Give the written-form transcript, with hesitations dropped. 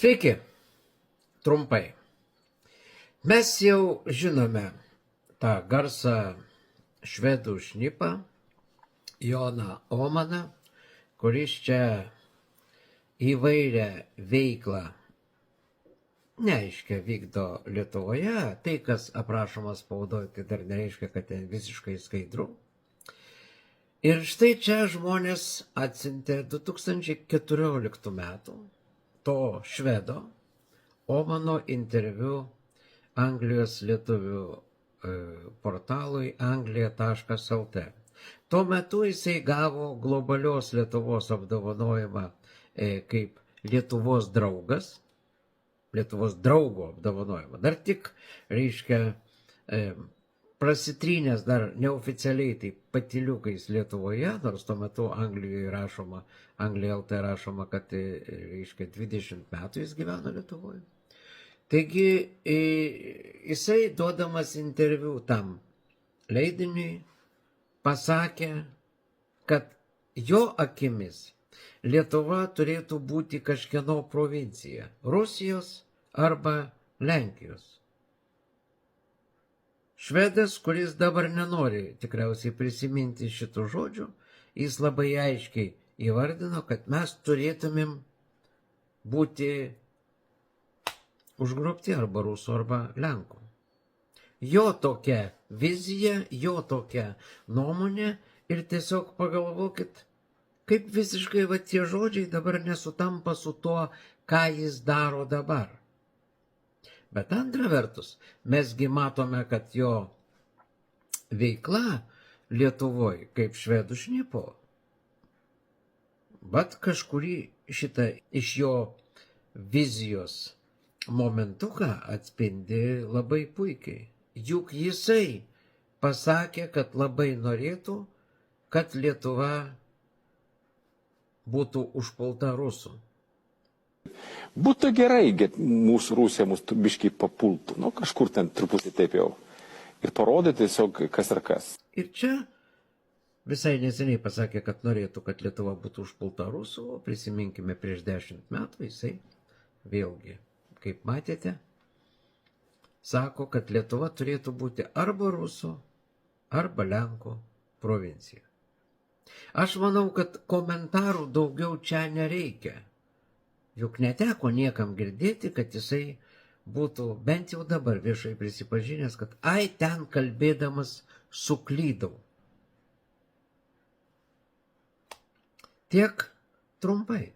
Sveiki, trumpai. Mes jau žinome tą garsą švedų šnipą Joną Omaną, kuris čia įvairią veiklą neaiškia vykdo Lietuvoje. Tai, kas aprašoma spaudoje, tai dar nereiškia, kad ten visiškai skaidru. Ir štai čia žmonės atsiuntė 2014 metų to švedo Omano interviu Anglijos lietuvių portalui anglija.lt. Tuo metu jisai gavo globalios Lietuvos apdovanojimą kaip Lietuvos draugas, Lietuvos draugo apdovanojimą. Dar tik, reiškia, prasitrynęs dar neoficialiai tai patyliukais Lietuvoje, nors tuo metu Anglijoje rašoma, Anglija.lt rašoma, kad, reiškia, 20 metų jis gyveno Lietuvoje. Taigi, jisai duodamas interviu tam leidiniui pasakė, kad jo akimis Lietuva turėtų būti kažkieno provincija, Rusijos arba Lenkijos. Švedas, kuris dabar nenori tikriausiai prisiminti šitų žodžių, jis labai aiškiai įvardino, kad mes turėtumėm būti užgrobti arba rusų, arba lenkų. Jo tokia vizija, jo tokia nuomonė ir tiesiog pagalvokit, kaip visiškai va tie žodžiai dabar nesutampa su tuo, ką jis daro dabar. Bet antra vertus, mesgi matome, kad jo veikla Lietuvoje kaip švedų šnipo, bet kažkurį šitą iš jo vizijos momentuką atspindi labai puikiai. Juk jisai pasakė, kad labai norėtų, kad Lietuva būtų užpulta rusų. Būtų gerai, kad mūsų Rusija mūsų biškai papultų, nu kažkur ten truputį taip jau. Ir parodyti tiesiog kas ir kas. Ir čia visai neseniai pasakė, kad norėtų, kad Lietuva būtų užpulta rusų, o prisiminkime prieš 10 metų jisai vėlgi, kaip matėte, sako, kad Lietuva turėtų būti arba rusų, arba lenkų provincija. Aš manau, kad komentarų daugiau čia nereikia. Juk neteko niekam girdėti, kad jisai būtų bent jau dabar viešai prisipažinęs, kad ten kalbėdamas suklydau. Tiek trumpai.